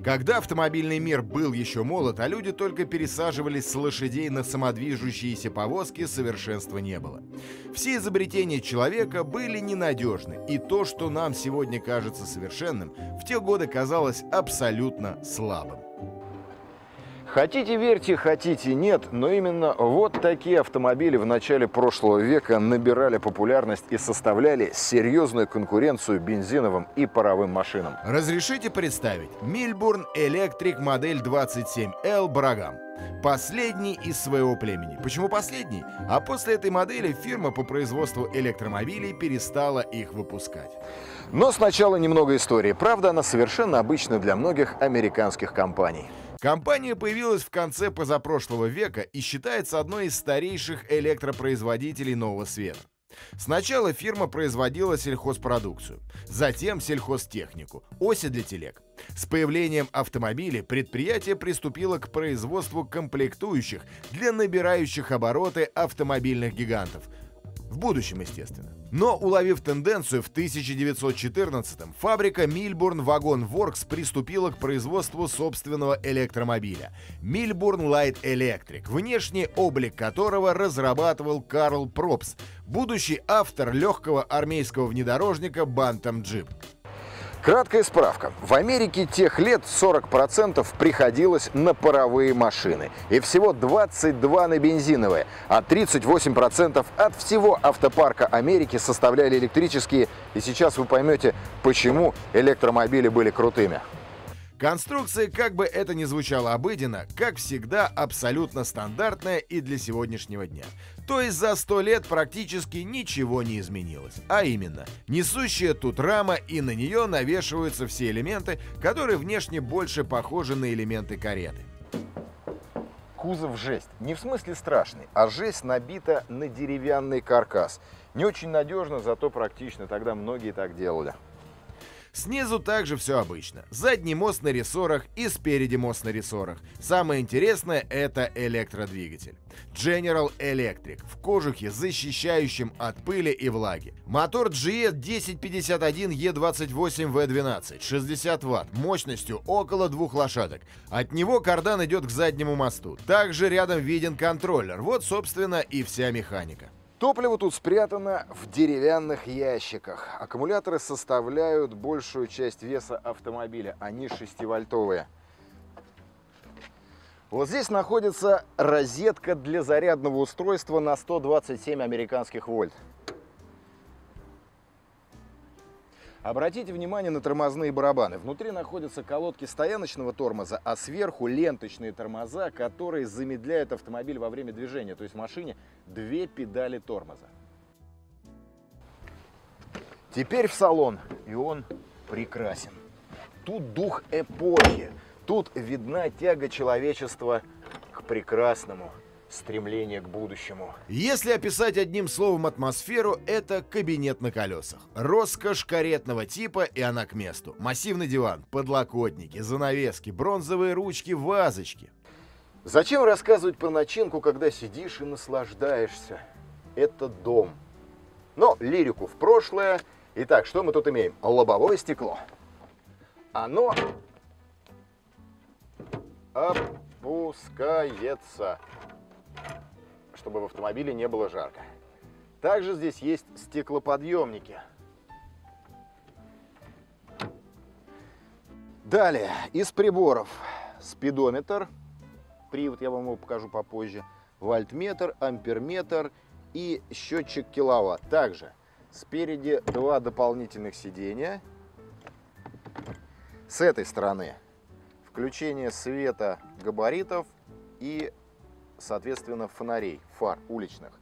Когда автомобильный мир был еще молод, а люди только пересаживались с лошадей на самодвижущиеся повозки, совершенства не было. Все изобретения человека были ненадежны, и то, что нам сегодня кажется совершенным, в те годы казалось абсолютно слабым. Хотите верьте, хотите нет, но именно вот такие автомобили в начале прошлого века набирали популярность и составляли серьезную конкуренцию бензиновым и паровым машинам. Разрешите представить Milburn Electric модель 27L Brabham. Последний из своего племени. Почему последний? А после этой модели фирма по производству электромобилей перестала их выпускать. Но сначала немного истории. Правда, она совершенно обычна для многих американских компаний. Компания появилась в конце позапрошлого века и считается одной из старейших электропроизводителей нового света. Сначала фирма производила сельхозпродукцию, затем сельхозтехнику, оси для телег. С появлением автомобилей предприятие приступило к производству комплектующих для набирающих обороты автомобильных гигантов. В будущем, естественно. Но, уловив тенденцию, в 1914-м фабрика Milburn Wagon Works приступила к производству собственного электромобиля Milburn Light Electric, внешний облик которого разрабатывал Карл Пробст, будущий автор легкого армейского внедорожника Bantam Jeep. Краткая справка. В Америке тех лет 40% приходилось на паровые машины. И всего 22% на бензиновые. А 38% от всего автопарка Америки составляли электрические. И сейчас вы поймете, почему электромобили были крутыми. Конструкция, как бы это ни звучало обыденно, как всегда абсолютно стандартная и для сегодняшнего дня. То есть за 100 лет практически ничего не изменилось. А именно, несущая тут рама, и на нее навешиваются все элементы, которые внешне больше похожи на элементы кареты. Кузов жесть. Не в смысле страшный, а жесть набита на деревянный каркас. Не очень надежно, зато практично. Тогда многие так делали. Снизу также все обычно. Задний мост на рессорах и спереди мост на рессорах. Самое интересное — это электродвигатель. General Electric в кожухе, защищающем от пыли и влаги. Мотор GE 1051E28V12, 60 Вт, мощностью около 2 лошадок. От него кардан идет к заднему мосту. Также рядом виден контроллер. Вот, собственно, и вся механика. Топливо тут спрятано в деревянных ящиках. Аккумуляторы составляют большую часть веса автомобиля. Они 6-вольтовые. Вот здесь находится розетка для зарядного устройства на 127 американских вольт. Обратите внимание на тормозные барабаны. Внутри находятся колодки стояночного тормоза, а сверху ленточные тормоза, которые замедляют автомобиль во время движения. То есть в машине 2 педали тормоза. Теперь в салон. И он прекрасен. Тут дух эпохи. Тут видна тяга человечества к прекрасному. Стремление к будущему. Если описать одним словом атмосферу, это кабинет на колесах. Роскошь каретного типа, и она к месту. Массивный диван, подлокотники, занавески, бронзовые ручки, вазочки. Зачем рассказывать про начинку, когда сидишь и наслаждаешься? Это дом. Но лирику в прошлое. Итак, что мы тут имеем? Лобовое стекло. Оно опускается, чтобы в автомобиле не было жарко. Также здесь есть стеклоподъемники. Далее, из приборов спидометр, привод я вам его покажу попозже, вольтметр, амперметр и счетчик киловатт. Также спереди 2 дополнительных сидения. С этой стороны включение света габаритов и, соответственно, фонарей, фар уличных.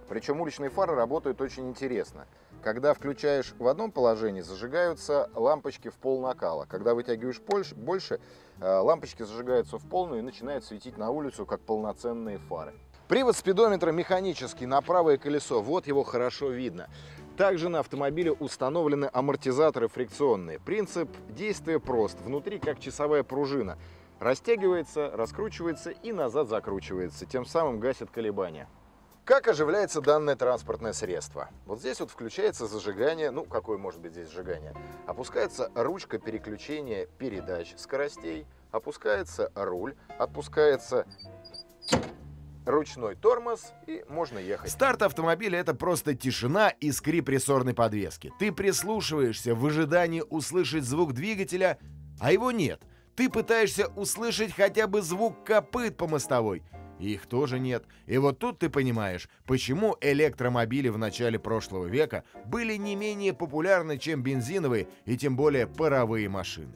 Причем уличные фары работают очень интересно. Когда включаешь в одном положении, зажигаются лампочки в полнакала. Когда вытягиваешь больше, лампочки зажигаются в полную и начинают светить на улицу, как полноценные фары. Привод спидометра механический на правое колесо. Вот его хорошо видно. Также на автомобиле установлены амортизаторы фрикционные. Принцип действия прост. Внутри как часовая пружина. Растягивается, раскручивается и назад закручивается. Тем самым гасит колебания. Как оживляется данное транспортное средство? Вот здесь вот включается зажигание, ну какое может быть здесь зажигание? Опускается ручка переключения передач скоростей, опускается руль, отпускается ручной тормоз и можно ехать. Старт автомобиля — это просто тишина и скрип рессорной подвески. Ты прислушиваешься в ожидании услышать звук двигателя, а его нет. Ты пытаешься услышать хотя бы звук копыт по мостовой. Их тоже нет. И вот тут ты понимаешь, почему электромобили в начале прошлого века были не менее популярны, чем бензиновые и тем более паровые машины.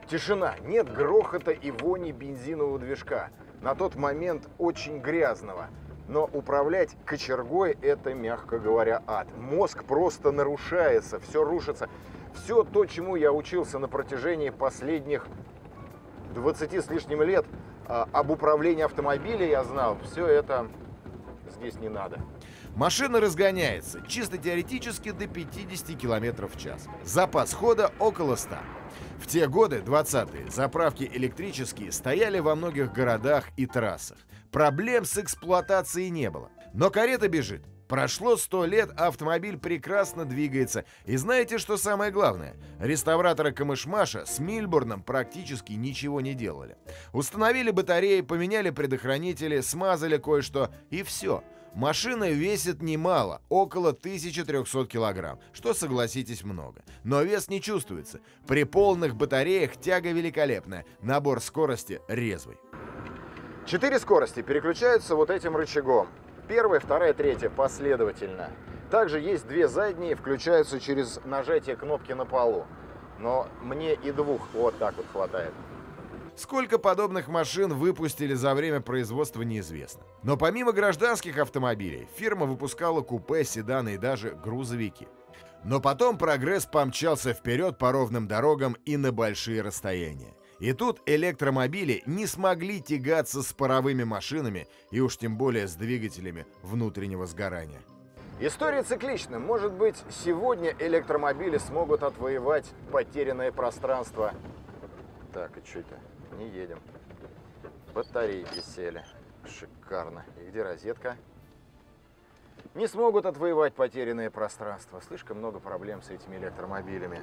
Тишина, нет грохота и вони бензинового движка. На тот момент очень грязного. Но управлять кочергой — это, мягко говоря, ад. Мозг просто нарушается, все рушится. Все то, чему я учился на протяжении последних 20 с лишним лет, об управлении автомобилем я знал, все это здесь не надо. Машина разгоняется чисто теоретически до 50 км в час. Запас хода около 100. В те годы, 20-е, заправки электрические стояли во многих городах и трассах. Проблем с эксплуатацией не было. Но карета бежит. Прошло 100 лет, а автомобиль прекрасно двигается. И знаете, что самое главное? Реставраторы Камышмаша с Мильбурном практически ничего не делали. Установили батареи, поменяли предохранители, смазали кое-что и все. Машина весит немало, около 1300 килограмм, что, согласитесь, много. Но вес не чувствуется. При полных батареях тяга великолепная, набор скорости резвый. 4 скорости переключаются вот этим рычагом. Первая, вторая, третья последовательно. Также есть 2 задние, включаются через нажатие кнопки на полу. Но мне и 2 вот так вот хватает. Сколько подобных машин выпустили за время производства, неизвестно. Но помимо гражданских автомобилей, фирма выпускала купе, седаны и даже грузовики. Но потом прогресс помчался вперед по ровным дорогам и на большие расстояния. И тут электромобили не смогли тягаться с паровыми машинами и уж тем более с двигателями внутреннего сгорания. История циклична. Может быть, сегодня электромобили смогут отвоевать потерянное пространство. Так, и что это? Не едем. Батарейки сели. Шикарно. И где розетка? Не смогут отвоевать потерянное пространство. Слишком много проблем с этими электромобилями.